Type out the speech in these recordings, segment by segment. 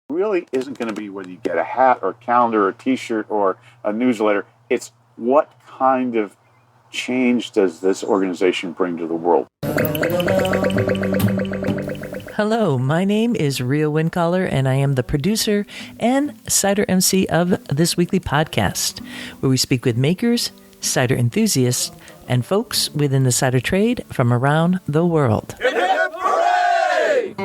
Really isn't going to be whether you get a hat or a calendar or a t-shirt or a newsletter. It's what kind of change does this organization bring to the world? Hello, my name is Rhea Wincaller, and I am the producer and Cider MC of this weekly podcast, where we speak with makers, cider enthusiasts, and folks within the cider trade from around the world. Hip, hip, hooray!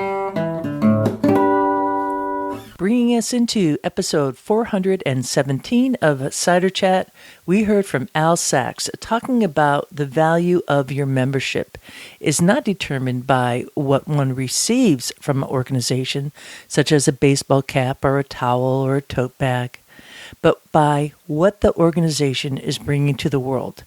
Bringing us into episode 417 of Cider Chat, we heard from Al Sachs talking about the value of your membership is not determined by what one receives from an organization, such as a baseball cap or a towel or a tote bag, but by what the organization is bringing to the world.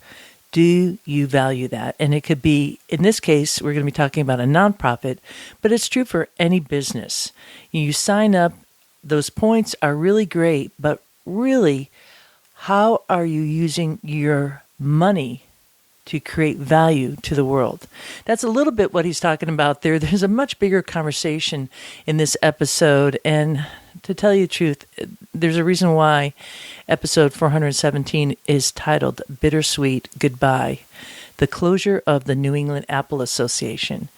Do you value that? And it could be, in this case, we're going to be talking about a nonprofit, but it's true for any business. You sign up, those points are really great, but really, how are you using your money to create value to the world? That's a little bit what he's talking about there. There's a much bigger conversation in this episode, and to tell you the truth, there's a reason why episode 417 is titled Bittersweet Goodbye, the closure of the New England Apple Association.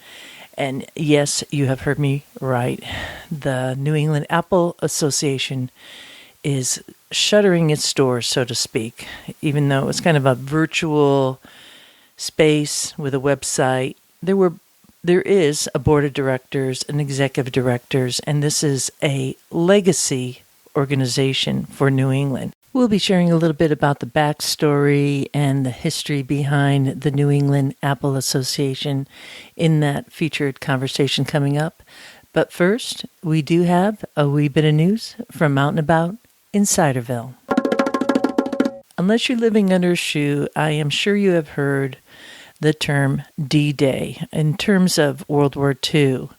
And yes, you have heard me right. The New England Apple Association is shuttering its doors, so to speak, even though it's kind of a virtual space with a website. There is a board of directors and executive directors, and this is a legacy organization for New England. We'll be sharing a little bit about the backstory and the history behind the New England Apple Association in that featured conversation coming up. But first, we do have a wee bit of news from Out and About in Ciderville. Unless you're living under a shoe, I am sure you have heard the term D-Day in terms of World War II.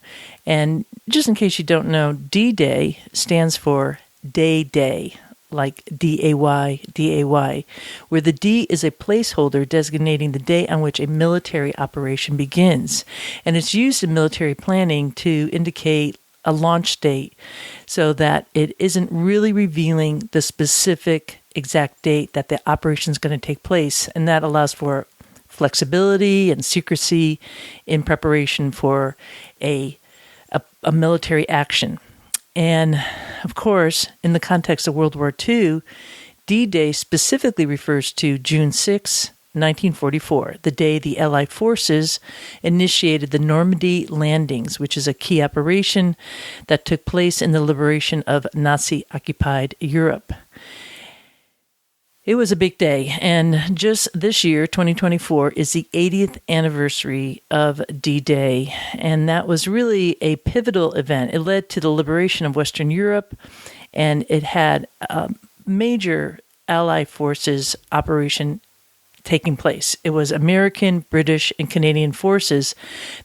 And just in case you don't know, D-Day stands for Day, like D-A-Y, D-A-Y, where the D is a placeholder designating the day on which a military operation begins. And it's used in military planning to indicate a launch date so that it isn't really revealing the specific exact date that the operation is going to take place. And that allows for flexibility and secrecy in preparation for a military action. And, of course, in the context of World War II, D-Day specifically refers to June 6, 1944, the day the Allied forces initiated the Normandy landings, which is a key operation that took place in the liberation of Nazi-occupied Europe. It was a big day, and just this year, 2024, is the 80th anniversary of D-Day, and that was really a pivotal event. It led to the liberation of Western Europe, and it had a major Allied forces operation taking place. It was American, British, and Canadian forces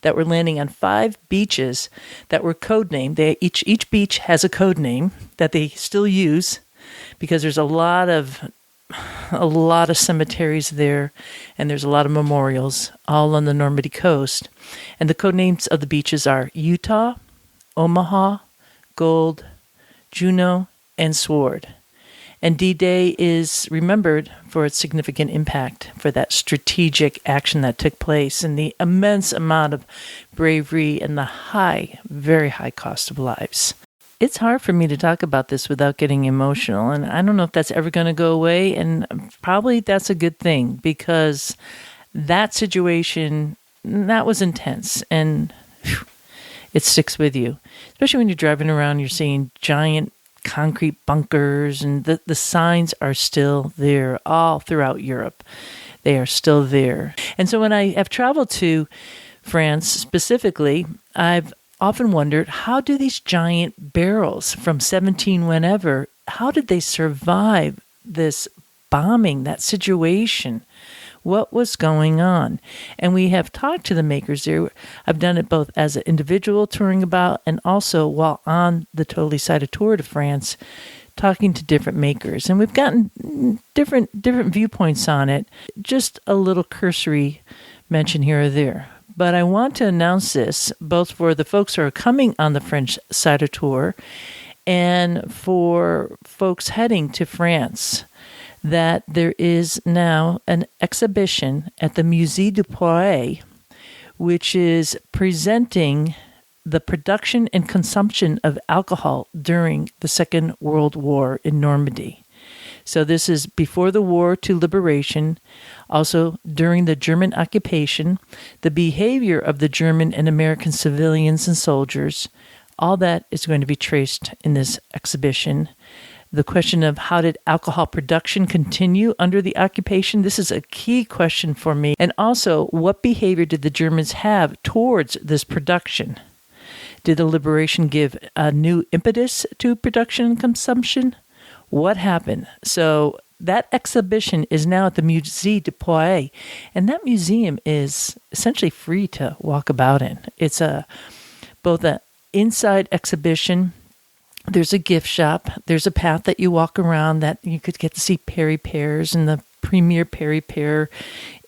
that were landing on 5 beaches that were codenamed. Each beach has a code name that they still use because there's a lot of cemeteries there, and there's a lot of memorials all on the Normandy coast. And the code names of the beaches are Utah, Omaha, Gold, Juneau, and Sword. And D-Day is remembered for its significant impact for that strategic action that took place and the immense amount of bravery and the very high cost of lives. It's hard for me to talk about this without getting emotional, and I don't know if that's ever going to go away, and probably that's a good thing, because that situation, that was intense, and it sticks with you. Especially when you're driving around, you're seeing giant concrete bunkers, and the signs are still there all throughout Europe. They are still there. And so when I have traveled to France specifically, I've often wondered, how do these giant barrels from 17 whenever, how did they survive this bombing, that situation? What was going on? And we have talked to the makers there. I've done it both as an individual touring about and also while on the Totally Cider Tour to France, talking to different makers. And we've gotten different viewpoints on it. Just a little cursory mention here or there. But I want to announce this both for the folks who are coming on the French cider tour and for folks heading to France, that there is now an exhibition at the Musée du Poiret, which is presenting the production and consumption of alcohol during the Second World War in Normandy. So this is before the war to liberation, also during the German occupation, the behavior of the German and American civilians and soldiers. All that is going to be traced in this exhibition. The question of how did alcohol production continue under the occupation? This is a key question for me. And also, what behavior did the Germans have towards this production? Did the liberation give a new impetus to production and consumption? What happened? So that exhibition is now at the Musée du Poiret, and that museum is essentially free to walk about in. It's both an inside exhibition. There's a gift shop. There's a path that you walk around that you could get to see Perry pears, and the premier Perry pear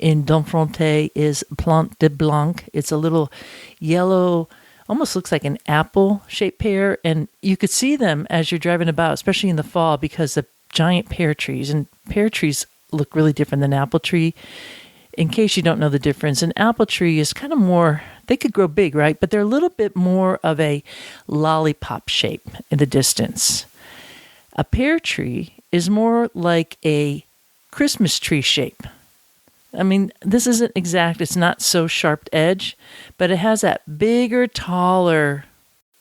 in Domfronte is Plante de Blanc. It's a little yellow, almost looks like an apple-shaped pear, and you could see them as you're driving about, especially in the fall, because of giant pear trees. And pear trees look really different than apple tree. In case you don't know the difference, an apple tree is kind of more, they could grow big, right? But they're a little bit more of a lollipop shape in the distance. A pear tree is more like a Christmas tree shape. I mean, this isn't exact, it's not so sharp edge, but it has that bigger, taller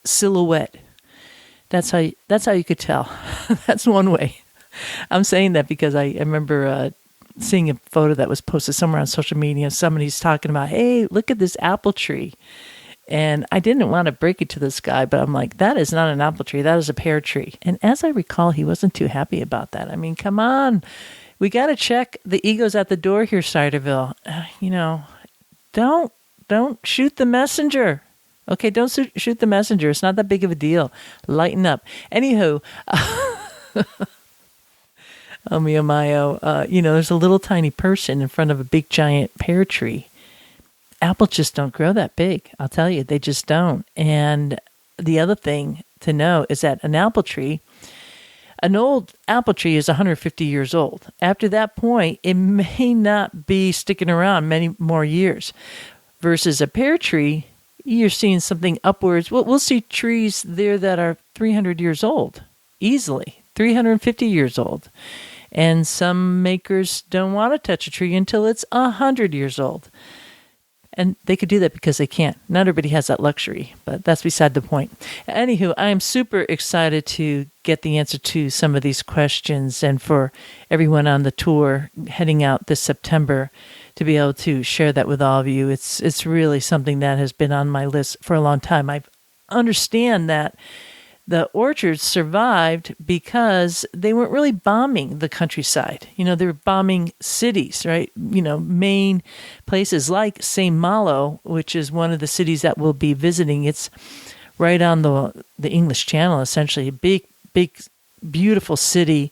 silhouette. That's how you could tell. That's one way. I'm saying that because I remember seeing a photo that was posted somewhere on social media. Somebody's talking about, hey, look at this apple tree. And I didn't want to break it to this guy, but I'm like, that is not an apple tree. That is a pear tree. And as I recall, he wasn't too happy about that. I mean, come on. We got to check the egos at the door here, Ciderville. Don't shoot the messenger. Okay, don't shoot the messenger. It's not that big of a deal. Lighten up. Anywho, oh, mio mio, there's a little tiny person in front of a big giant pear tree. Apples just don't grow that big. I'll tell you, they just don't. And the other thing to know is that an old apple tree is 150 years old. After that point, it may not be sticking around many more years. Versus a pear tree, you're seeing something upwards. We'll see trees there that are 300 years old, easily, 350 years old. And some makers don't want to touch a tree until it's 100 years old. And they could do that because they can't. Not everybody has that luxury, but that's beside the point. Anywho, I am super excited to get the answer to some of these questions, and for everyone on the tour heading out this September to be able to share that with all of you. It's really something that has been on my list for a long time. I understand that the orchards survived because they weren't really bombing the countryside. They were bombing cities, right? Main places like St. Malo, which is one of the cities that we'll be visiting. It's right on the English Channel, essentially. A big, beautiful city.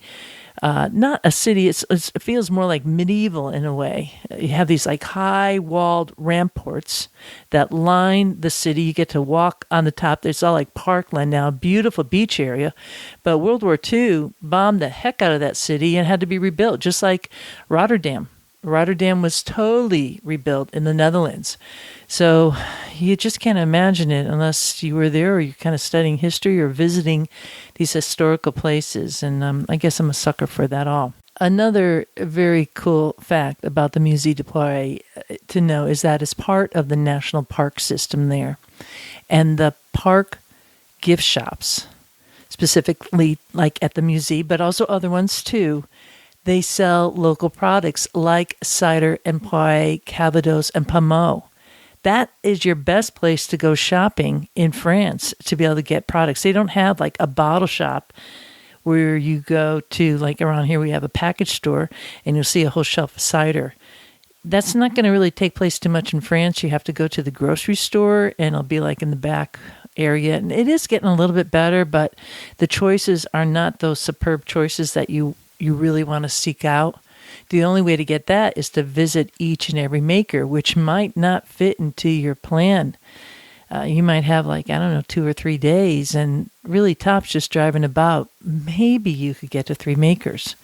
Not a city, it feels more like medieval in a way. You have these like high walled ramparts that line the city. You get to walk on the top. There's all like parkland now, beautiful beach area. But World War II bombed the heck out of that city and had to be rebuilt, just like Rotterdam. Rotterdam was totally rebuilt in the Netherlands. So you just can't imagine it unless you were there or you're kind of studying history or visiting these historical places. And I guess I'm a sucker for that all. Another very cool fact about the Musée du Poiret to know is that it's part of the national park system there. And the park gift shops, specifically like at the museum, but also other ones too, they sell local products like cider and Poiret, Calvados, and Pommeau. That is your best place to go shopping in France to be able to get products. They don't have like a bottle shop where you go to, like around here we have a package store and you'll see a whole shelf of cider. That's not going to really take place too much in France. You have to go to the grocery store and it'll be like in the back area. And it is getting a little bit better, but the choices are not those superb choices that you really want to seek out. The only way to get that is to visit each and every maker, which might not fit into your plan. You might have 2 or 3 days, and really tops just driving about. Maybe you could get to 3 makers.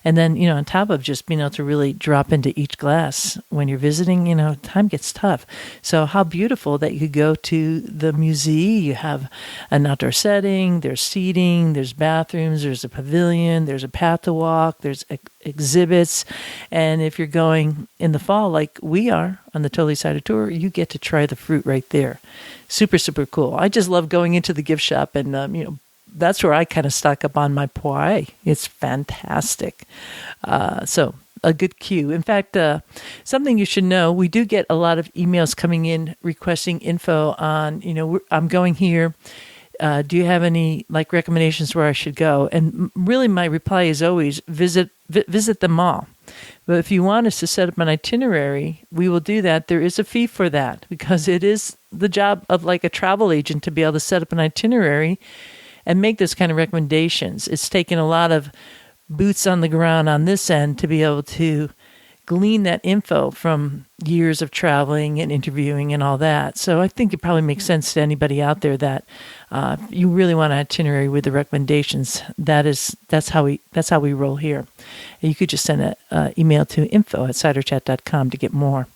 And then, on top of just being able to really drop into each glass when you're visiting, time gets tough. So how beautiful that you could go to the museum. You have an outdoor setting, there's seating, there's bathrooms, there's a pavilion, there's a path to walk, there's exhibits. And if you're going in the fall like we are on the Totally Cider Tour, you get to try the fruit right there. Super, super cool. I just love going into the gift shop and, that's where I kind of stock up on my poire. It's fantastic. So a good cue. In fact, something you should know, we do get a lot of emails coming in requesting info on, I'm going here. Do you have any recommendations where I should go? And really my reply is always visit them all. But if you want us to set up an itinerary, we will do that. There is a fee for that because it is the job of a travel agent to be able to set up an itinerary and make this kind of recommendations. It's taken a lot of boots on the ground on this end to be able to glean that info from years of traveling and interviewing and all that. So I think it probably makes sense to anybody out there that you really want an itinerary with the recommendations. That's how we roll here. And you could just send an email to info@ciderchat.com to get more.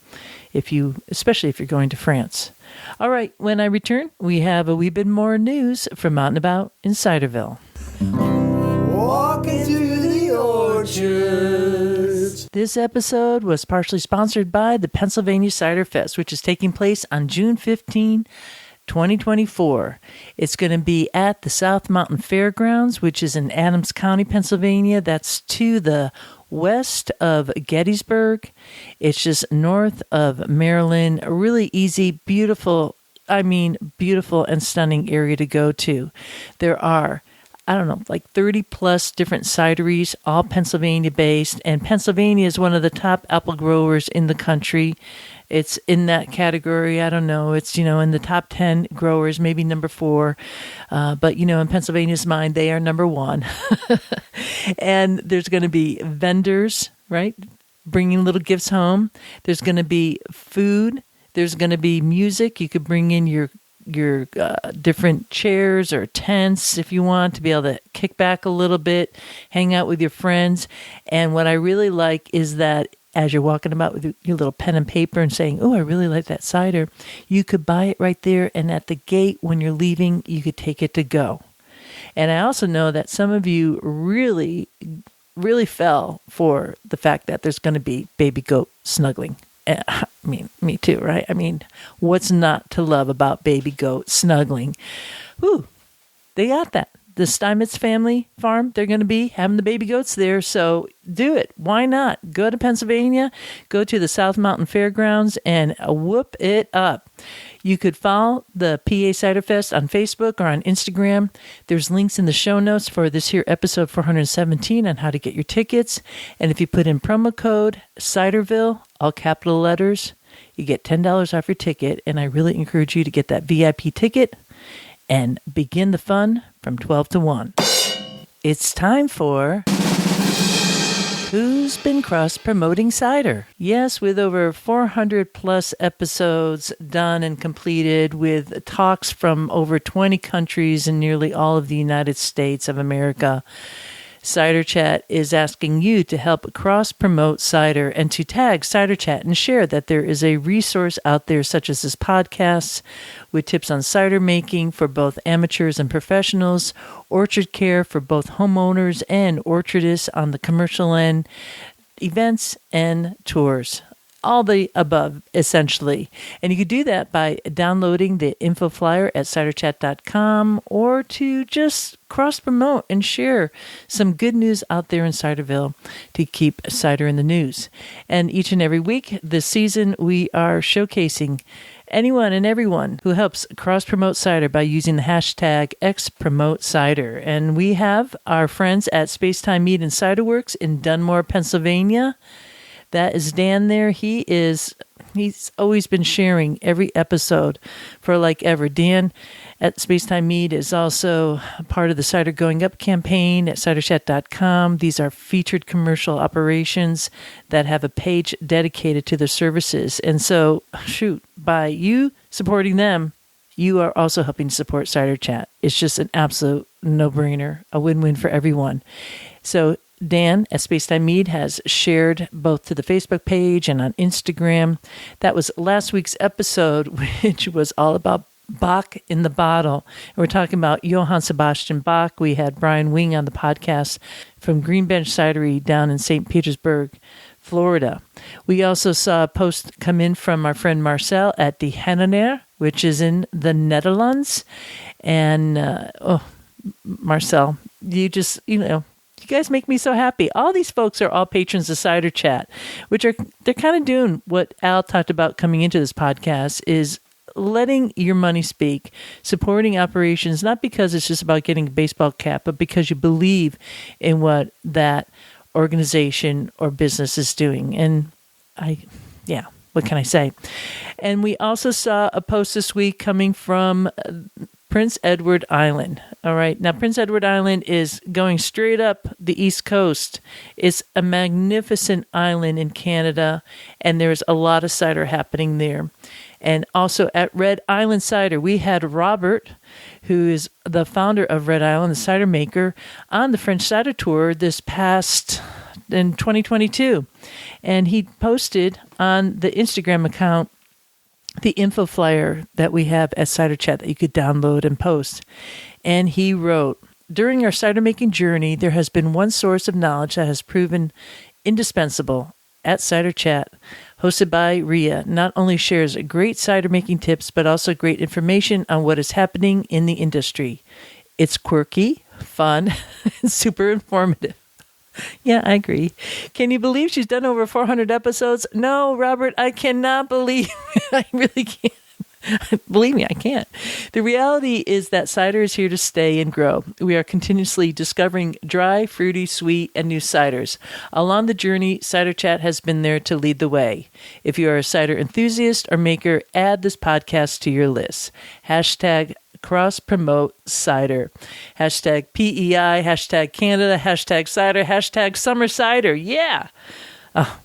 Especially if you're going to France. All right, when I return, we have a wee bit more news from out and about in Ciderville. Walking through the orchards. This episode was partially sponsored by the Pennsylvania Cider Fest, which is taking place on June 15, 2024. It's going to be at the South Mountain Fairgrounds, which is in Adams County, Pennsylvania. That's to the west of Gettysburg. It's just north of Maryland. A really easy, beautiful and stunning area to go to. There are 30 plus different cideries, all Pennsylvania based. And Pennsylvania is one of the top apple growers in the country. It's in that category. I don't know. It's, in the top 10 growers, maybe number 4. But, in Pennsylvania's mind, they are number 1. And there's going to be vendors, right? Bringing little gifts home. There's going to be food. There's going to be music. You could bring in your different chairs or tents if you want to be able to kick back a little bit, hang out with your friends. And what I really like is that as you're walking about with your little pen and paper and saying, oh, I really like that cider, you could buy it right there. And at the gate, when you're leaving, you could take it to go. And I also know that some of you really, really fell for the fact that there's going to be baby goat snuggling. Me too, right? What's not to love about baby goat snuggling? Whew, they got that. The Steinmetz family farm, they're going to be having the baby goats there, so do it. Why not? Go to Pennsylvania, go to the South Mountain Fairgrounds, and whoop it up. You could follow the PA Cider Fest on Facebook or on Instagram. There's links in the show notes for this here episode 417 on how to get your tickets. And if you put in promo code Ciderville, all capital letters, you get $10 off your ticket. And I really encourage you to get that VIP ticket and begin the fun from 12 to 1. It's time for Who's Been Cross-Promoting Cider? Yes, with over 400 plus episodes done and completed with talks from over 20 countries and nearly all of the United States of America, Cider Chat is asking you to help cross-promote cider and to tag Cider Chat and share that there is a resource out there such as this podcast with tips on cider making for both amateurs and professionals, orchard care for both homeowners and orchardists on the commercial end, events and tours. All the above, essentially. And you could do that by downloading the info flyer at ciderchat.com or to just cross-promote and share some good news out there in Ciderville to keep cider in the news. And each and every week this season, we are showcasing anyone and everyone who helps cross-promote cider by using the hashtag XPromoteCider. And we have our friends at Spacetime Mead and Cider Works in Dunmore, Pennsylvania. That is Dan there. He is he's always been sharing every episode for like ever. Dan at Spacetime Mead is also a part of the Cider Going Up campaign at ciderchat.com. These are featured commercial operations that have a page dedicated to their services. And so, by you supporting them, you are also helping to support Cider Chat. It's just an absolute no-brainer, a win-win for everyone. So Dan at Spacetime Mead has shared both to the Facebook page and on Instagram. That was last week's episode, which was all about Bach in the bottle. And we're talking about Johann Sebastian Bach. We had Brian Wing on the podcast from Greenbench Cidery down in St. Petersburg, Florida. We also saw a post come in from our friend Marcel at De Hennenaar, which is in the Netherlands. And, Marcel, you just, you guys make me so happy. All these folks are all patrons of Cider Chat, they're kind of doing what Al talked about coming into this podcast, is letting your money speak, supporting operations, not because it's just about getting a baseball cap, but because you believe in what that organization or business is doing. And what can I say? And we also saw a post this week coming from Prince Edward Island. All right. Now, Prince Edward Island is going straight up the East Coast. It's a magnificent island in Canada, and there's a lot of cider happening there. And also at Red Island Cider, we had Robert, who is the founder of Red Island, the cider maker, on the French Cider Tour this past in 2022. And he posted on the Instagram account the info flyer that we have at Cider Chat that you could download and post. And he wrote, "During our cider making journey, there has been one source of knowledge that has proven indispensable at Cider Chat, hosted by Ria. Not only shares great cider making tips, but also great information on what is happening in the industry. It's quirky, fun, and super informative." Yeah, I agree. Can you believe she's done over 400 episodes? No, Robert, I cannot believe. I really can't. Believe me, I can't. The reality is that cider is here to stay and grow. We are continuously discovering dry, fruity, sweet, and new ciders. Along the journey, Cider Chat has been there to lead the way. If you are a cider enthusiast or maker, add this podcast to your list. Hashtag cross-promote cider. Hashtag PEI, hashtag Canada, hashtag cider, hashtag summer cider. Yeah. Oh,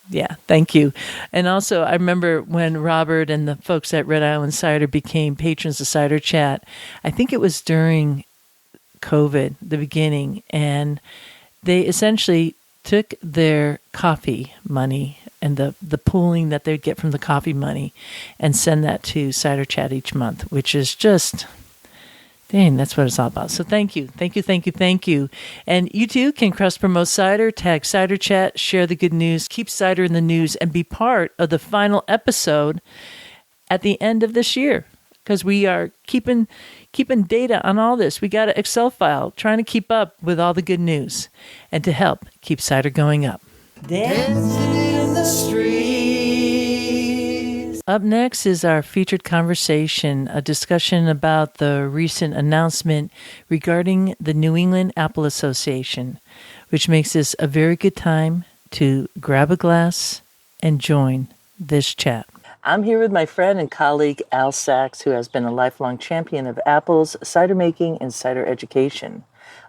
yeah, thank you. And also, I remember when Robert and the folks at Red Island Cider became patrons of Cider Chat. I think it was during COVID, the beginning, and they essentially took their coffee money and the pooling that they'd get from the coffee money and send that to Cider Chat each month, which is just, dang, that's what it's all about. So thank you. And you too can cross-promote cider, tag Cider Chat, share the good news, keep cider in the news, and be part of the final episode at the end of this year, because we are keeping data on all this. We got an Excel file trying to keep up with all the good news and to help keep cider going up. Dancing in the streets. Up next is our featured conversation, a discussion about the recent announcement regarding the New England Apple Association, which makes this a very good time to grab a glass and join this chat. I'm here with my friend and colleague Al Sachs, who has been a lifelong champion of apples, cider making, and cider education.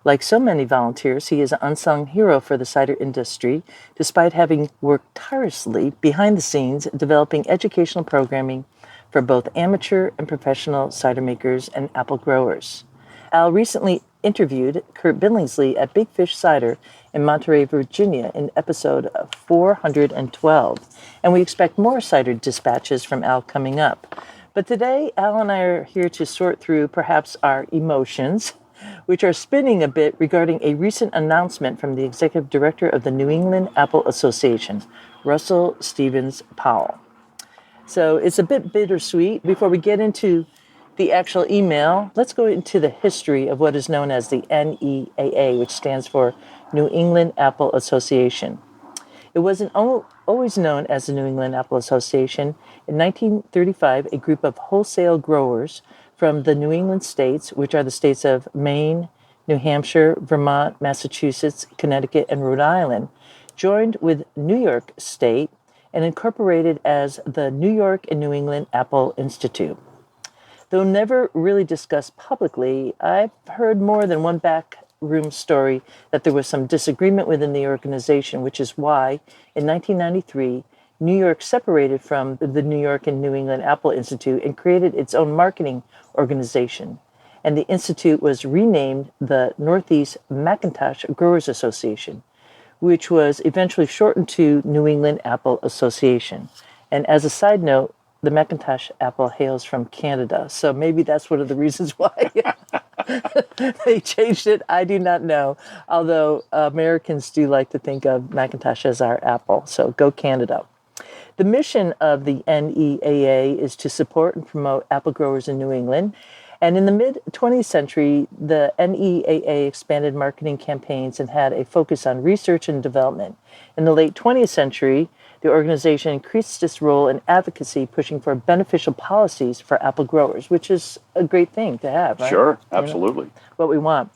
Like so many volunteers, he is an unsung hero for the cider industry, despite having worked tirelessly behind the scenes developing educational programming for both amateur and professional cider makers and apple growers. Al recently interviewed Kurt Billingsley at Big Fish Cider in Monterey, Virginia in episode 412, and we expect more cider dispatches from Al coming up. But today, Al and I are here to sort through perhaps our emotions, which are spinning a bit regarding a recent announcement from the executive director of the New England Apple Association, Russell Stevens Powell. So it's a bit bittersweet. Before we get into the actual email, let's go into the history of what is known as the NEAA, which stands for New England Apple Association. It wasn't always known as the New England Apple Association. In 1935, a group of wholesale growers from the New England states, which are the states of Maine, New Hampshire, Vermont, Massachusetts, Connecticut, and Rhode Island, joined with New York State and incorporated as the New York and New England Apple Institute. Though never really discussed publicly, I've heard more than one backroom story that there was some disagreement within the organization, which is why, in 1993, New York separated from the New York and New England Apple Institute and created its own marketing organization. And the institute was renamed the Northeast Macintosh Growers Association, which was eventually shortened to New England Apple Association. And as a side note, the Macintosh apple hails from Canada, so maybe that's one of the reasons why they changed it. I do not know, although Americans do like to think of Macintosh as our apple, so go Canada. The mission of the NEAA is to support and promote apple growers in New England. And in the mid-20th century, the NEAA expanded marketing campaigns and had a focus on research and development. In the late 20th century, the organization increased its role in advocacy, pushing for beneficial policies for apple growers, which is a great thing to have, right? Sure, absolutely. What we want.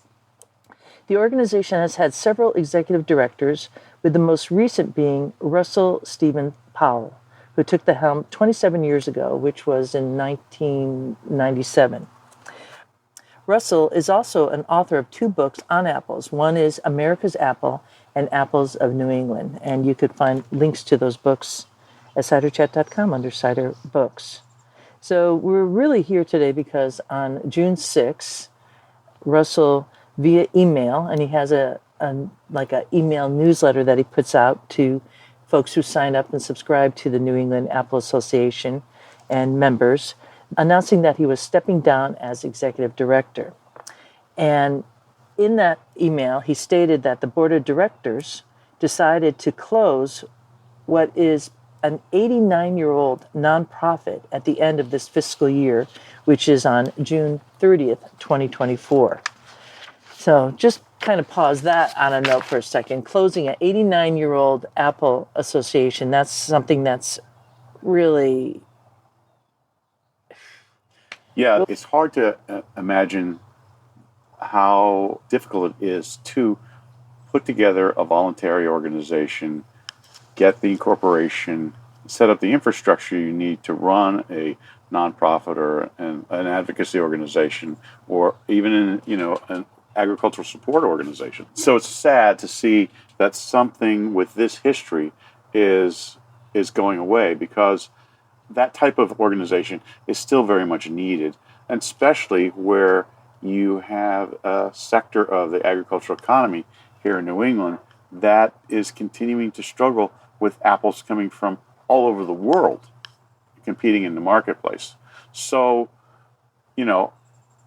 The organization has had several executive directors, with the most recent being Russell Steven Powell, who took the helm 27 years ago, which was in 1997. Russell is also an author of 2 books on apples. One is America's Apple and Apples of New England. And you could find links to those books at ciderchat.com under Cider Books. So we're really here today because on June 6th, Russell, via email, and he has a email newsletter that he puts out to folks who sign up and subscribe to the New England Apple Association and members, announcing that he was stepping down as executive director. And in that email, he stated that the board of directors decided to close what is an 89-year-old nonprofit at the end of this fiscal year, which is on June 30th, 2024. So just kind of pause that on a note for a second. Closing an 89-year-old Apple Association, that's something that's really... Yeah, it's hard to imagine how difficult it is to put together a voluntary organization, get the incorporation, set up the infrastructure you need to run a nonprofit or an advocacy organization, or even an agricultural support organization. So it's sad to see that something with this history is going away, because that type of organization is still very much needed, and especially where you have a sector of the agricultural economy here in New England that is continuing to struggle with apples coming from all over the world competing in the marketplace. So,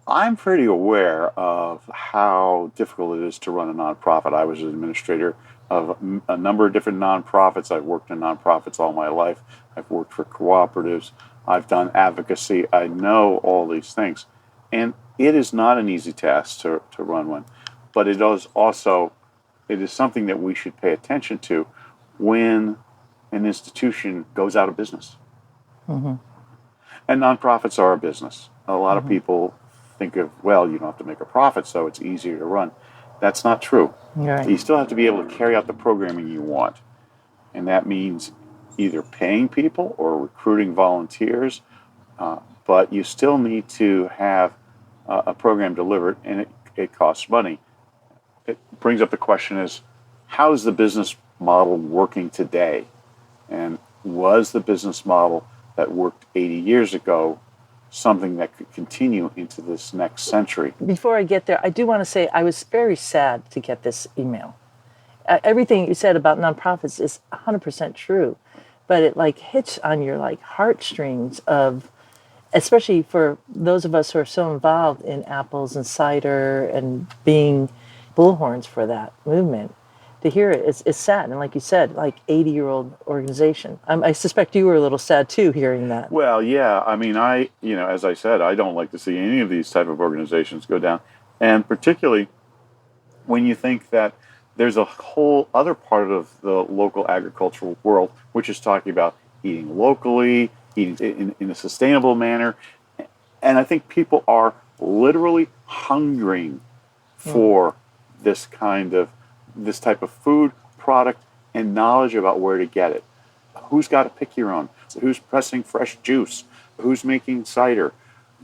I'm pretty aware of how difficult it is to run a nonprofit. I was an administrator of a number of different nonprofits. I've worked in nonprofits all my life. I've worked for cooperatives. I've done advocacy. I know all these things. And it is not an easy task to run one. But it is something that we should pay attention to when an institution goes out of business. Mm-hmm. And nonprofits are a business. A lot of people think of, well, you don't have to make a profit, so it's easier to run. That's not true. Right. You still have to be able to carry out the programming you want. And that means either paying people or recruiting volunteers, but you still need to have a program delivered, and it costs money. It brings up the question is, how is the business model working today? And was the business model that worked 80 years ago something that could continue into this next century? Before I get there, I do want to say I was very sad to get this email. Everything you said about nonprofits is 100% true, but it hits on your heartstrings of, especially for those of us who are so involved in apples and cider and being bullhorns for that movement. To hear it, it's sad. And like you said, 80-year-old organization. I suspect you were a little sad too hearing that. Well, yeah. I mean, as I said, I don't like to see any of these type of organizations go down. And particularly when you think that there's a whole other part of the local agricultural world, which is talking about eating locally, eating in a sustainable manner. And I think people are literally hungering for this type of food product and knowledge about where to get it. who's got a pick your own? Who's pressing fresh juice? Who's making cider?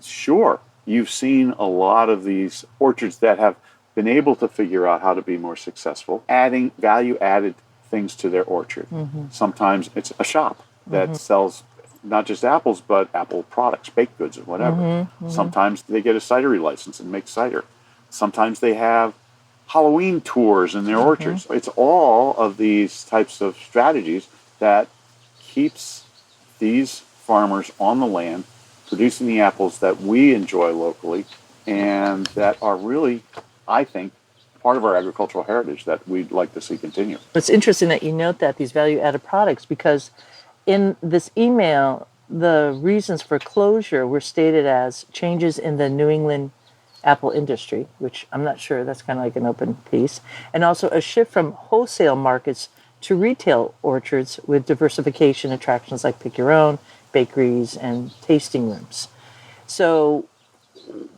Sure, you've seen a lot of these orchards that have been able to figure out how to be more successful, adding value-added things to their orchard. Sometimes it's a shop that sells not just apples, but apple products, baked goods, and whatever. Sometimes they get a cidery license and make cider. Sometimes they have Halloween tours in their orchards. It's all of these types of strategies that keeps these farmers on the land producing the apples that we enjoy locally and that are really, I think, part of our agricultural heritage that we'd like to see continue. It's interesting that you note that, these value-added products, because in this email, the reasons for closure were stated as changes in the New England apple industry, which I'm not sure, that's kind of like an open piece, and also a shift from wholesale markets to retail orchards with diversification attractions like pick your own, bakeries, and tasting rooms. So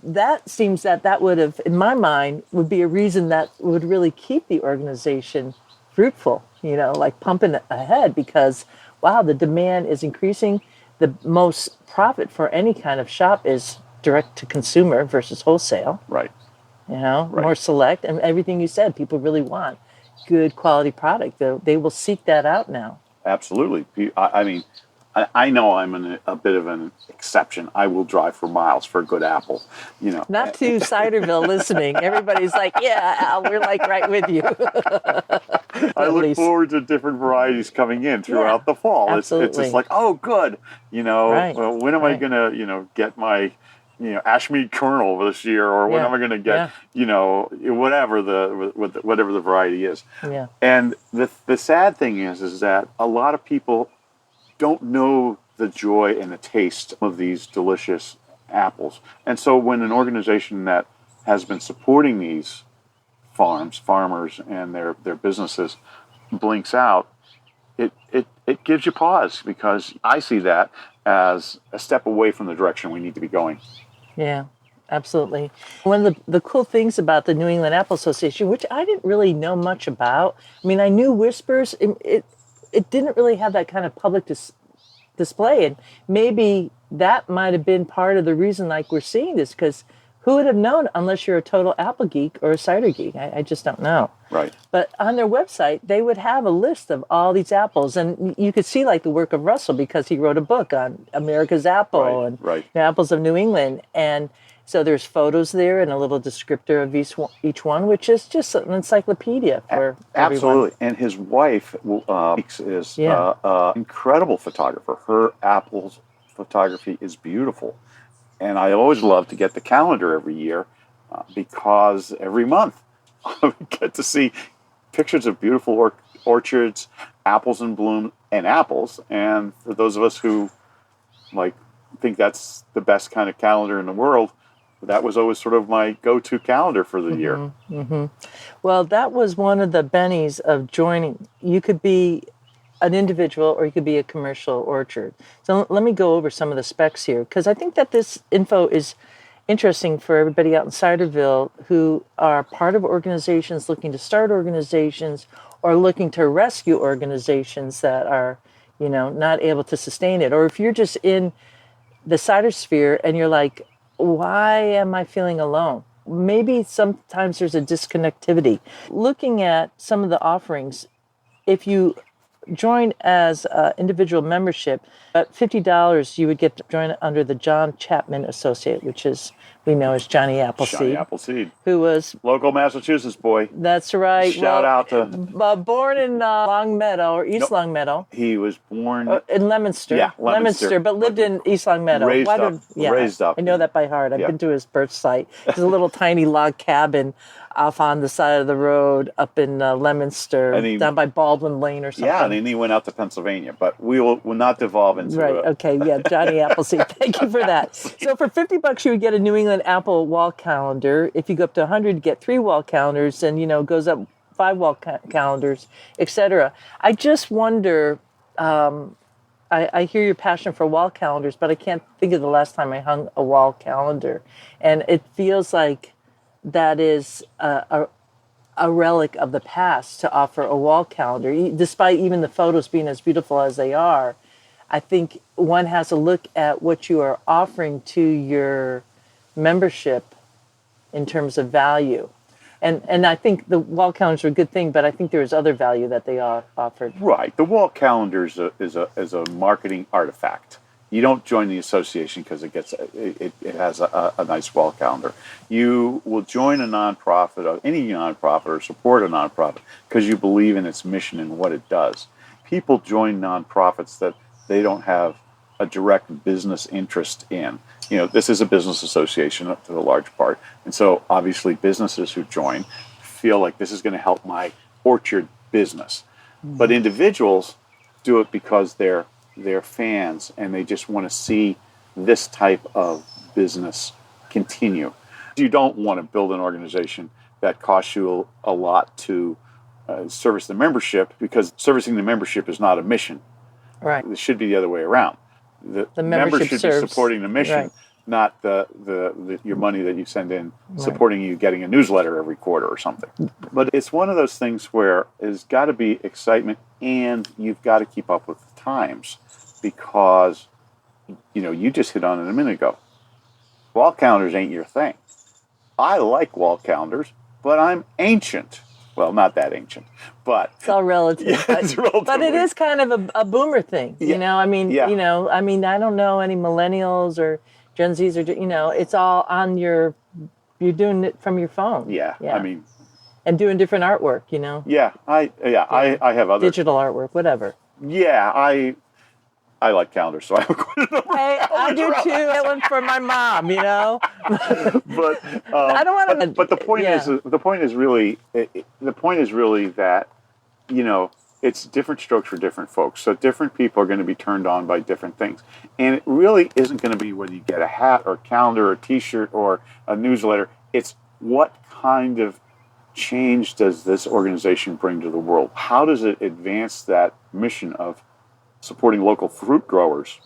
that seems that would have, in my mind, would be a reason that would really keep the organization fruitful, like pumping ahead, because, wow, the demand is increasing. The most profit for any kind of shop is direct to consumer versus wholesale. Right. More select, and everything you said, people really want good quality product. They will seek that out now. Absolutely. I mean, I know I'm a bit of an exception. I will drive for miles for a good apple, Not to Ciderville listening. Everybody's like, yeah, Al, we're like right with you. I look forward to different varieties coming in throughout the fall. It's just like, oh, good. Right. Well, when am I going to, get my, Ashmead kernel this year, or when am I going to get, whatever the variety is. Yeah. And the sad thing is that a lot of people don't know the joy and the taste of these delicious apples. And so when an organization that has been supporting these farmers and their businesses blinks out, it gives you pause, because I see that as a step away from the direction we need to be going. Yeah, absolutely. One of the cool things about the New England Apple Association, which I didn't really know much about, I mean, I knew whispers, it didn't really have that kind of public display. And maybe that might have been part of the reason, like, we're seeing this, because who would have known unless you're a total apple geek or a cider geek? I just don't know. Right. But on their website, they would have a list of all these apples. And you could see, like, the work of Russell, because he wrote a book on America's apple and the apples of New England. And so there's photos there and a little descriptor of each one, which is just an encyclopedia for Absolutely. everyone. And his wife is an incredible photographer. Her apples photography is beautiful. And I always love to get the calendar every year because every month I get to see pictures of beautiful orchards, apples in bloom, and apples. And for those of us who think that's the best kind of calendar in the world, that was always sort of my go-to calendar for the year. Mm-hmm. Well, that was one of the bennies of joining. You could be an individual or you could be a commercial orchard. So let me go over some of the specs here, because I think that this info is interesting for everybody out in Ciderville who are part of organizations, looking to start organizations, or looking to rescue organizations that are, not able to sustain it. Or if you're just in the cider sphere and you're like, why am I feeling alone? Maybe sometimes there's a disconnectivity. Looking at some of the offerings, if you join as individual membership, at $50 you would get to join under the John Chapman Associate, which is, we know as Johnny Appleseed. Johnny Appleseed. Who was... local Massachusetts boy. That's right. Shout out to... born in Long Meadow, or East Long Meadow. He was born... in Leominster. Yeah, Leominster. But lived in East Long Meadow. Raised up. I know that by heart. I've been to his birth site. It's a little tiny log cabin off on the side of the road up in Leominster, down by Baldwin Lane or something. Yeah, and then he went out to Pennsylvania, but we will not devolve into Johnny Appleseed. Thank you for that. So for $50, you would get a New England apple wall calendar. If you go up to 100, you get 3 wall calendars, and goes up 5 wall calendars, etc. I just wonder. I hear your passion for wall calendars, but I can't think of the last time I hung a wall calendar, and it feels like that is a a relic of the past to offer a wall calendar, despite even the photos being as beautiful as they are. I think one has to look at what you are offering to your membership in terms of value. And I think the wall calendars are a good thing, but I think there is other value that they offered. Right. The wall calendar is a marketing artifact. You don't join the association because it has a nice wall calendar. You will join a nonprofit, any nonprofit, or support a nonprofit because you believe in its mission and what it does. People join nonprofits that they don't have a direct business interest in. This is a business association to a large part. And so obviously businesses who join feel like this is going to help my orchard business. Mm-hmm. But individuals do it because they're fans and they just want to see this type of business continue. You don't want to build an organization that costs you a lot to service the membership, because servicing the membership is not a mission. Right. It should be the other way around. The member should be supporting the mission, right, not your money that you send in, right, supporting you getting a newsletter every quarter or something. But it's one of those things where there's got to be excitement and you've got to keep up with the times, because you just hit on it a minute ago. Wall calendars ain't your thing. I like wall calendars, but I'm ancient. Well, not that ancient, but it's all relative. Yeah, it's relative. But it is kind of a boomer thing, Yeah. I don't know any millennials or Gen Zs or it's all on you're doing it from your phone. Yeah. And doing different artwork, Yeah, I have other digital artwork, whatever. Yeah, I like calendars, so I have quite a number. Hey, I do too. That one for my mom, But I don't want to. But the point is really that it's different strokes for different folks. So different people are going to be turned on by different things, and it really isn't going to be whether you get a hat or a calendar or a T-shirt or a newsletter. It's what kind of change does this organization bring to the world? How does it advance that mission of supporting local fruit growers?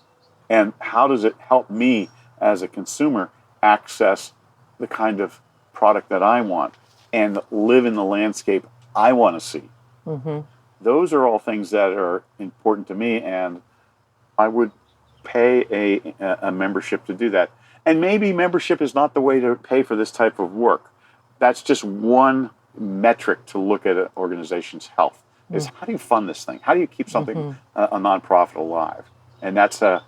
And how does it help me as a consumer access the kind of product that I want and live in the landscape I want to see? Mm-hmm. Those are all things that are important to me, and I would pay a membership to do that. And maybe membership is not the way to pay for this type of work. That's just one metric to look at an organization's health. Is how do you fund this thing? How do you keep something, a nonprofit, alive? And that's an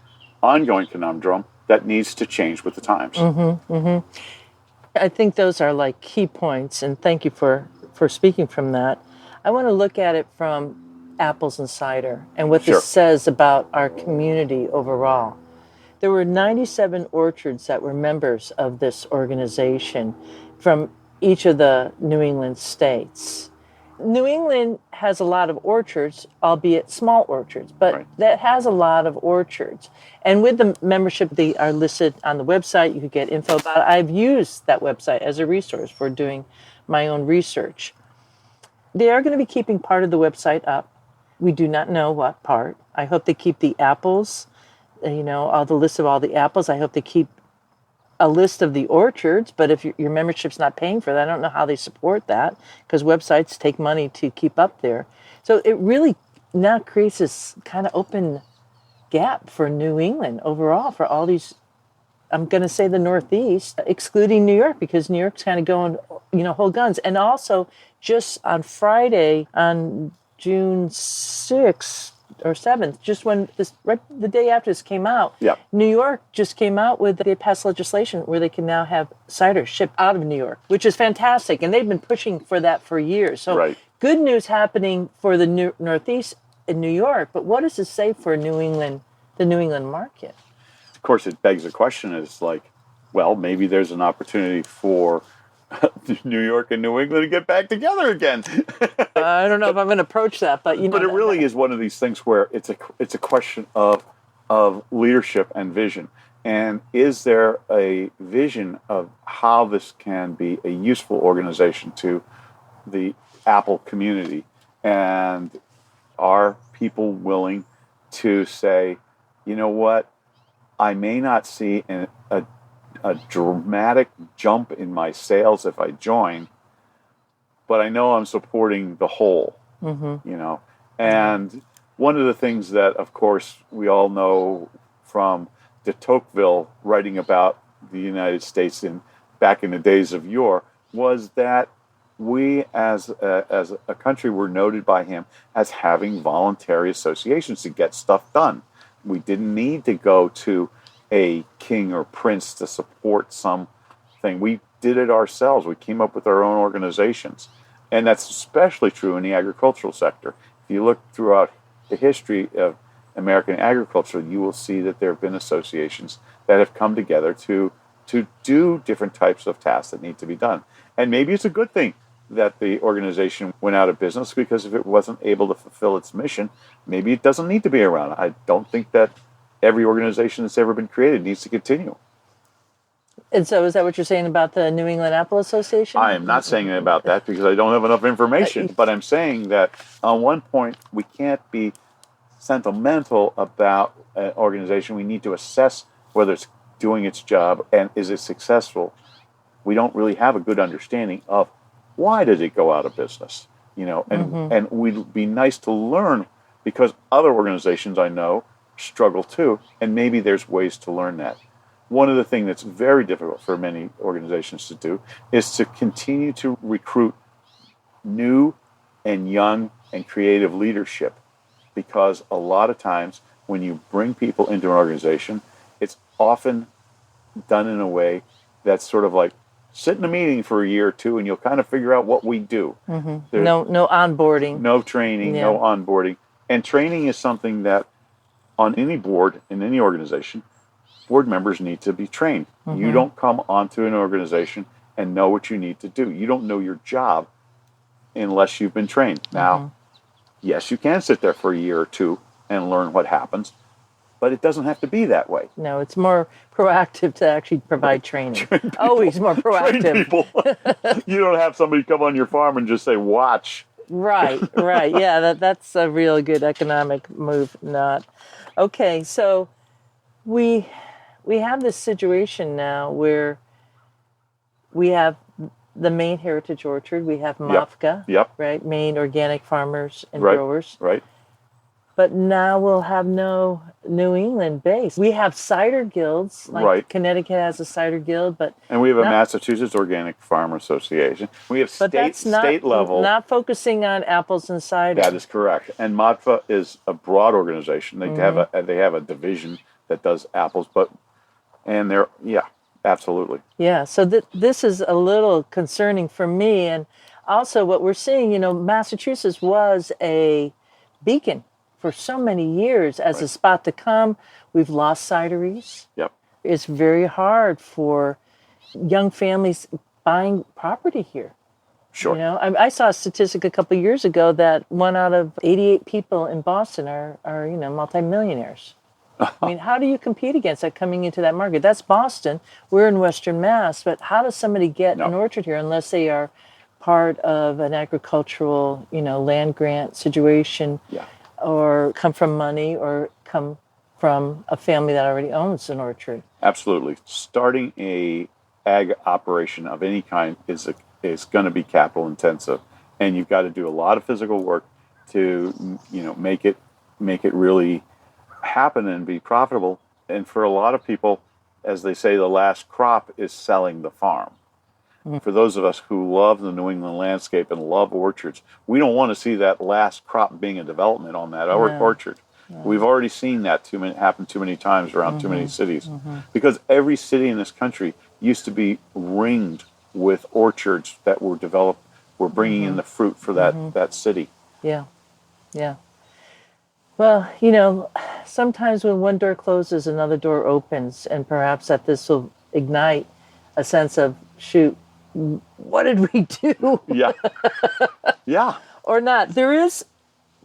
ongoing conundrum that needs to change with the times. Mm-hmm, mm-hmm. I think those are like key points, and thank you for speaking from that. I want to look at it from apples and cider and what this says about our community overall. There were 97 orchards that were members of this organization from each of the New England states. New England has a lot of orchards, albeit small orchards, but that has a lot of orchards. And with the membership, they are listed on the website. You could get info about it. I've used that website as a resource for doing my own research. They are going to be keeping part of the website up. We do not know what part. I hope they keep the apples, all the list of all the apples. I hope they keep a list of the orchards, but if your membership's not paying for that, I don't know how they support that, because websites take money to keep up there. So it really now creates this kind of open gap for New England overall, for all these, I'm going to say the Northeast, excluding New York, because New York's kind of going, whole guns. And also, just on Friday, on June 6th, or 7th, just when the day after this came out, New York just came out with, they passed legislation where they can now have cider shipped out of New York, which is fantastic. And they've been pushing for that for years. So good news happening for the Northeast in New York. But what does this say for New England, the New England market? Of course, it begs the question is maybe there's an opportunity for New York and New England to get back together again. I don't know if I'm going to approach that, but But it really is one of these things where it's a question of leadership and vision. And is there a vision of how this can be a useful organization to the Apple community? And are people willing to say, you know what, I may not see a dramatic jump in my sales if I join, but I know I'm supporting the whole, And one of the things that, of course, we all know from de Tocqueville writing about the United States back in the days of yore was that we as a country were noted by him as having voluntary associations to get stuff done. We didn't need to go to a king or prince to support something. We did it ourselves. We came up with our own organizations. And that's especially true in the agricultural sector. If you look throughout the history of American agriculture, you will see that there have been associations that have come together to do different types of tasks that need to be done. And maybe it's a good thing that the organization went out of business, because if it wasn't able to fulfill its mission, maybe it doesn't need to be around. I don't think that every organization that's ever been created needs to continue. And so is that what you're saying about the New England Apple Association? I am not saying about that because I don't have enough information, but I'm saying that on one point, we can't be sentimental about an organization. We need to assess whether it's doing its job and is it successful. We don't really have a good understanding of why did it go out of business, and we'd be nice to learn, because other organizations I know struggle too, and maybe there's ways to learn that. One of the things that's very difficult for many organizations to do is to continue to recruit new and young and creative leadership, because a lot of times when you bring people into an organization, it's often done in a way that's sort of like, sit in a meeting for a year or two and you'll kind of figure out what we do. No onboarding. No training, no onboarding. And training is something that on any board, in any organization, board members need to be trained. You don't come onto an organization and know what you need to do. You don't know your job unless you've been trained. Now, yes, you can sit there for a year or two and learn what happens, but it doesn't have to be that way. No, it's more proactive to actually provide training. Always more proactive. Train people. You don't have somebody come on your farm and just say, watch. Right. Yeah, that's a real good economic move. Not. Okay, so we have this situation now where we have the Maine Heritage Orchard, we have MOFGA, right? Maine Organic Farmers and Growers. Right. But now we'll have no New England base. We have cider guilds, like Connecticut has a cider guild, and we have a Massachusetts Organic Farmer Association. We have state level. Not focusing on apples and cider. That is correct. And MOFGA is a broad organization. They have a division that does apples, and they're absolutely. Yeah. So this is a little concerning for me, and also what we're seeing. Massachusetts was a beacon for so many years as a spot to come. We've lost cideries. Yep. It's very hard for young families buying property here. Sure. I saw a statistic a couple of years ago that 1 out of 88 people in Boston are multimillionaires. I mean, how do you compete against that coming into that market? That's Boston. We're in Western Mass, but how does somebody get an orchard here unless they are part of an agricultural, land grant situation? Yeah. Or come from money, or come from a family that already owns an orchard. Absolutely. Starting a ag operation of any kind is going to be capital intensive, and you've got to do a lot of physical work to make it really happen and be profitable. And for a lot of people, as they say, the last crop is selling the farm. For those of us who love the New England landscape and love orchards, we don't want to see that last crop being a development on that orchard. Yeah. We've already seen that happen too many times around too many cities. Because every city in this country used to be ringed with orchards that were developed, were bringing in the fruit for that city. Yeah. Well, sometimes when one door closes, another door opens, and perhaps that this will ignite a sense of, shoot, what did we do? Yeah. Or not. There is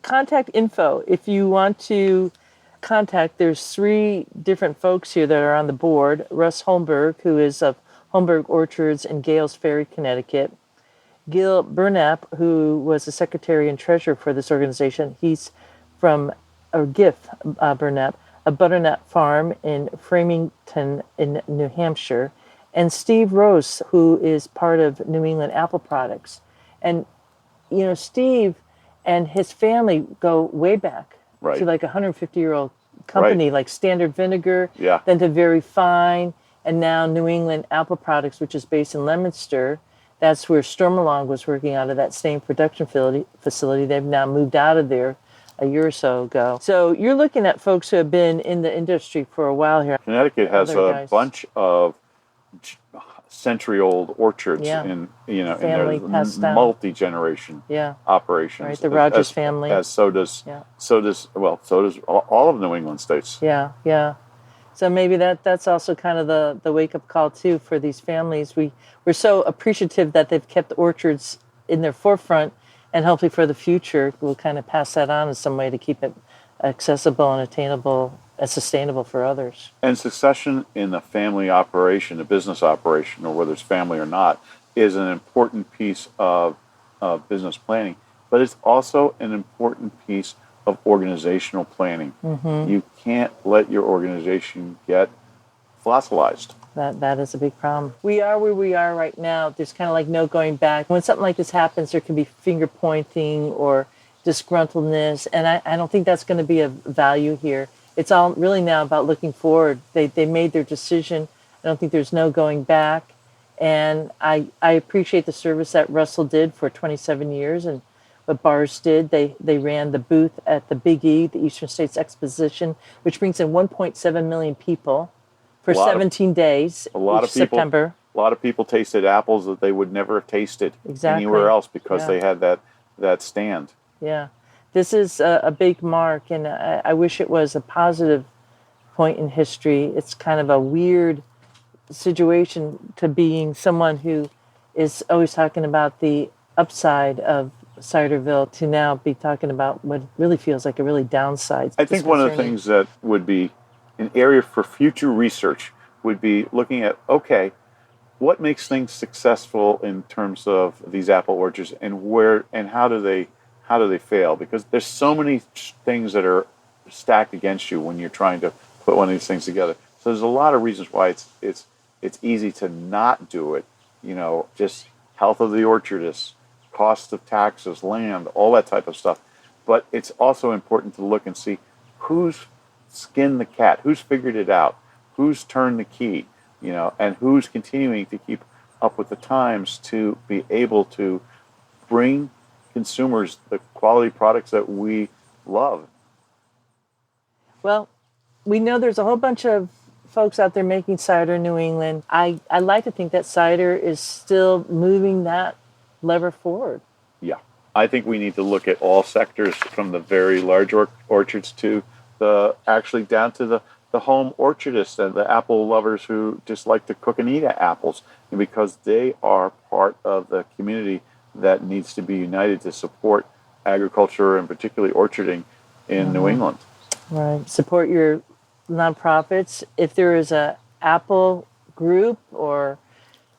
contact info. If you want to contact, there's 3 different folks here that are on the board. Russ Holmberg, who is of Holmberg Orchards in Gales Ferry, Connecticut. Gil Burnap, who was the secretary and treasurer for this organization. He's from Burnap, a butternut farm in Framingham in New Hampshire. And Steve Rose, who is part of New England Apple Products. And, Steve and his family go way back Right. to like a 150-year-old company, Right. like Standard Vinegar, Yeah. then to Very Fine, and now New England Apple Products, which is based in Leominster. That's where Stormalong was working out of that same production facility. They've now moved out of there a year or so ago. So you're looking at folks who have been in the industry for a while here. Connecticut has Other a guys. bunch of century-old orchards Yeah. in Family their passed down. multi-generation Yeah. operations. Right, the Rogers family. As so does Yeah. all of the New England states. Yeah, yeah. So maybe that's also kind of the wake-up call, too, for these families. We're so appreciative that they've kept orchards in their forefront, and hopefully for the future, we'll kind of pass that on in some way to keep it accessible and attainable and sustainable for others. And succession in the family operation, the business operation, or whether it's family or not, is an important piece of business planning. But it's also an important piece of organizational planning. Mm-hmm. You can't let your organization get fossilized. That is a big problem. We are where we are right now. There's kind of like no going back. When something like this happens, there can be finger pointing or disgruntledness, and I don't think that's going to be a value here. It's all really now about looking forward. They made their decision. I don't think there's no going back, and I appreciate the service that Russell did for 27 years and what Bars did. They ran the booth at the Big E, the Eastern States Exposition, which brings in 1.7 million people for 17 days each September. A lot of people tasted apples that they would never have tasted Exactly. anywhere else because Yeah. they had that stand. Yeah. This is a big mark, and I wish it was a positive point in history. It's kind of a weird situation to being someone who is always talking about the upside of Ciderville to now be talking about what really feels like a really downside. I think one of the things that would be an area for future research would be looking at, okay, what makes things successful in terms of these apple orchards, and how do they fail? Because there's so many things that are stacked against you when you're trying to put one of these things together. So there's a lot of reasons why it's easy to not do it. Just health of the orchardist, cost of taxes, land, all that type of stuff. But it's also important to look and see who's skinned the cat, who's figured it out, who's turned the key, and who's continuing to keep up with the times to be able to bring consumers the quality products that we love. Well, we know there's a whole bunch of folks out there making cider in New England. I like to think that cider is still moving that lever forward. Yeah. I think we need to look at all sectors, from the very large orchards to actually down to the home orchardists and the apple lovers who just like to cook and eat apples, and because they are part of the community that needs to be united to support agriculture and particularly orcharding in New England. Right. Support your nonprofits. If there is a apple group or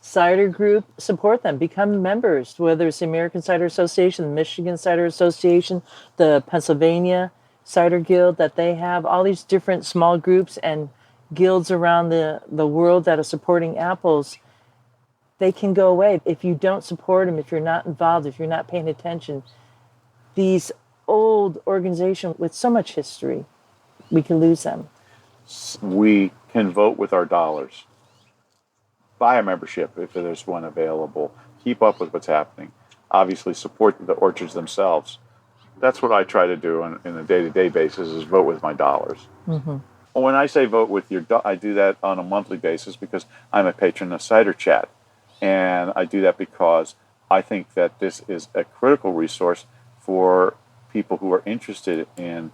cider group, support them. Become members, whether it's the American Cider Association, the Michigan Cider Association, the Pennsylvania Cider Guild that they have, all these different small groups and guilds around the world that are supporting apples. They can go away. If you don't support them, if you're not involved, if you're not paying attention, these old organizations with so much history, we can lose them. We can vote with our dollars. Buy a membership if there's one available. Keep up with what's happening. Obviously, support the orchards themselves. That's what I try to do on a day-to-day basis, is vote with my dollars. Mm-hmm. When I say vote with your I do that on a monthly basis because I'm a patron of Cider Chat. And I do that because I think that this is a critical resource for people who are interested in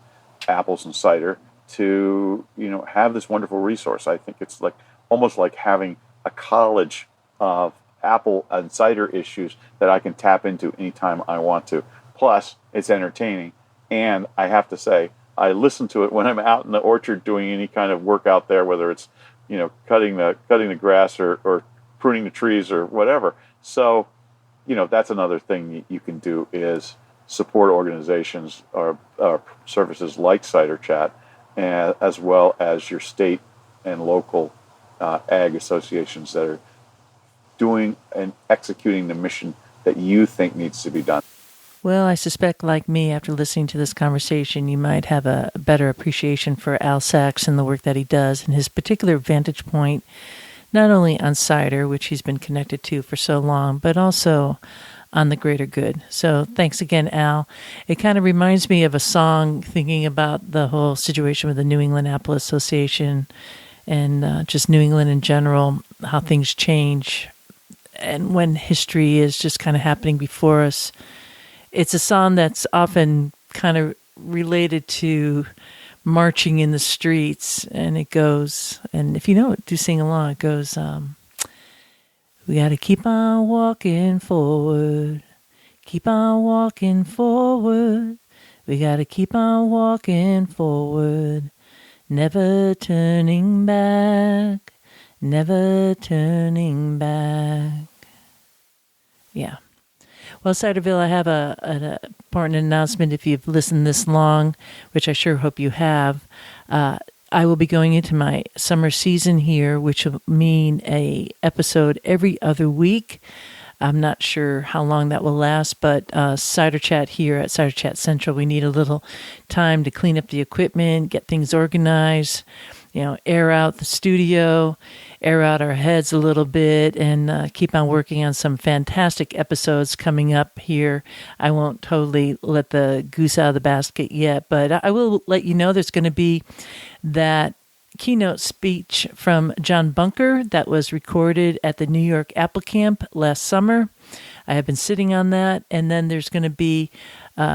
apples and cider to, have this wonderful resource. I think it's almost like having a college of apple and cider issues that I can tap into anytime I want to. Plus, it's entertaining. And I have to say, I listen to it when I'm out in the orchard doing any kind of work out there, whether it's, cutting the grass or pruning the trees or whatever. So, that's another thing you can do, is support organizations or services like Cider Chat, as well as your state and local ag associations that are doing and executing the mission that you think needs to be done? Well, I suspect, like me, after listening to this conversation, you might have a better appreciation for Al Sachs and the work that he does and his particular vantage point, not only on cider, which he's been connected to for so long, but also on the greater good. So thanks again, Al. It kind of reminds me of a song thinking about the whole situation with the New England Apple Association and just New England in general, how things change, and when history is just kind of happening before us. It's a song that's often kind of related to marching in the streets, and it goes, and if you know it, do sing along. It goes, we got to keep on walking forward, keep on walking forward. We got to keep on walking forward, never turning back, never turning back. Yeah. Well, Ciderville, I have an important announcement. If you've listened this long, which I sure hope you have, I will be going into my summer season here, which will mean a episode every other week. I'm not sure how long that will last, but Cider Chat here at Cider Chat Central, we need a little time to clean up the equipment, get things organized, air out the studio, air out our heads a little bit, and keep on working on some fantastic episodes coming up here. I won't totally let the goose out of the basket yet, but I will let you know there's going to be that keynote speech from John Bunker that was recorded at the New York Apple Camp last summer. I have been sitting on that, and then there's going to be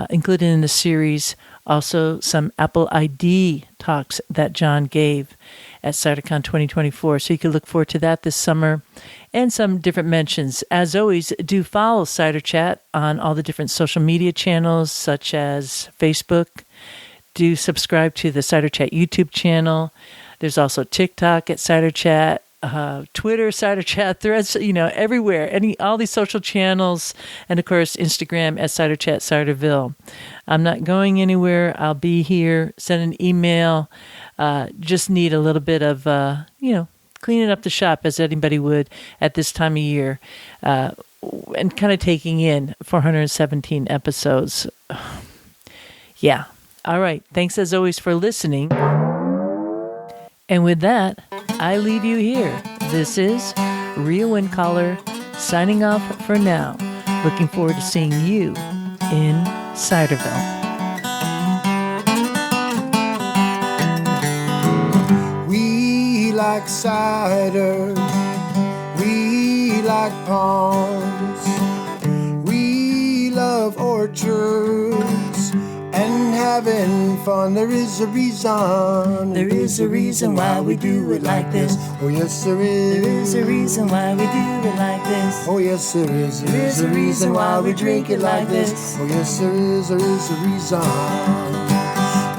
included in the series also some Apple ID talks that John gave at CiderCon 2024. So you can look forward to that this summer, and some different mentions. As always, do follow Cider Chat on all the different social media channels, such as Facebook. Do subscribe to the Cider Chat YouTube channel. There's also TikTok at Cider Chat, Twitter, Cider Chat, Threads, everywhere, all these social channels, and of course, Instagram at Cider Chat Ciderville. I'm not going anywhere. I'll be here. Send an email. Just need a little bit of, cleaning up the shop as anybody would at this time of year, and kind of taking in 417 episodes. Yeah. All right. Thanks as always for listening. And with that, I leave you here. This is Rio Wind Caller signing off for now. Looking forward to seeing you in Ciderville. We like cider, we like palms, we love orchards and having fun. There is a reason why we do it like this. Oh yes there is. There is a reason why we do it like this. Oh yes there is. There is a reason why we drink it like this. Oh yes there is a reason.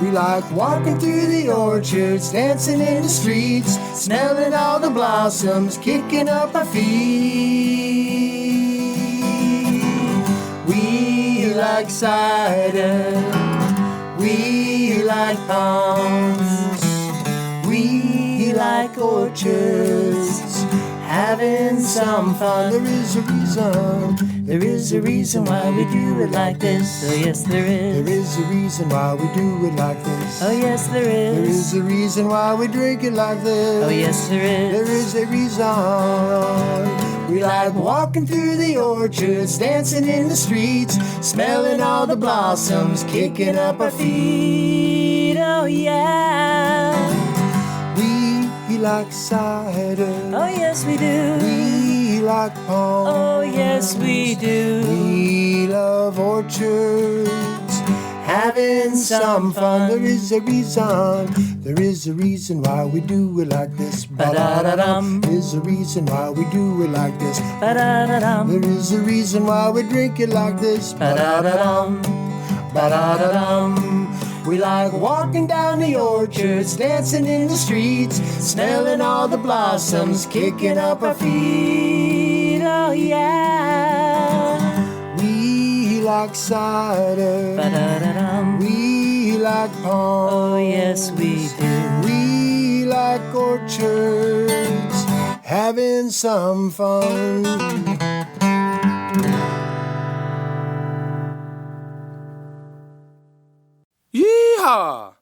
We like walking through the orchards, dancing in the streets, smelling all the blossoms, kicking up our feet. We like cider, we like palms, we like orchards, having some fun. There is a reason why we do it like this. Oh yes there is. There is a reason why we do it like this. Oh yes there is. There is a reason why we drink it like this. Oh yes there is. There is a reason. We like walking through the orchards, dancing in the streets, smelling all the blossoms, kicking up our feet. Oh yeah. We like cider. Oh yes we do. We like palms. Oh yes we do. We love orchards, having some fun. There is a reason why we do it like this. Ba-da-da-dum. There is a reason why we do it like this. Ba-da-da-dum. There is a reason why we drink it like this. Ba-da-da-dum. Ba-da-da-dum. We like walking down the orchards, dancing in the streets, smelling all the blossoms, kicking up our feet. Oh yeah. We like cider. Ba-da-da-dum. We like palms. Oh yes we do. We like orchards, having some fun. Yeehaw!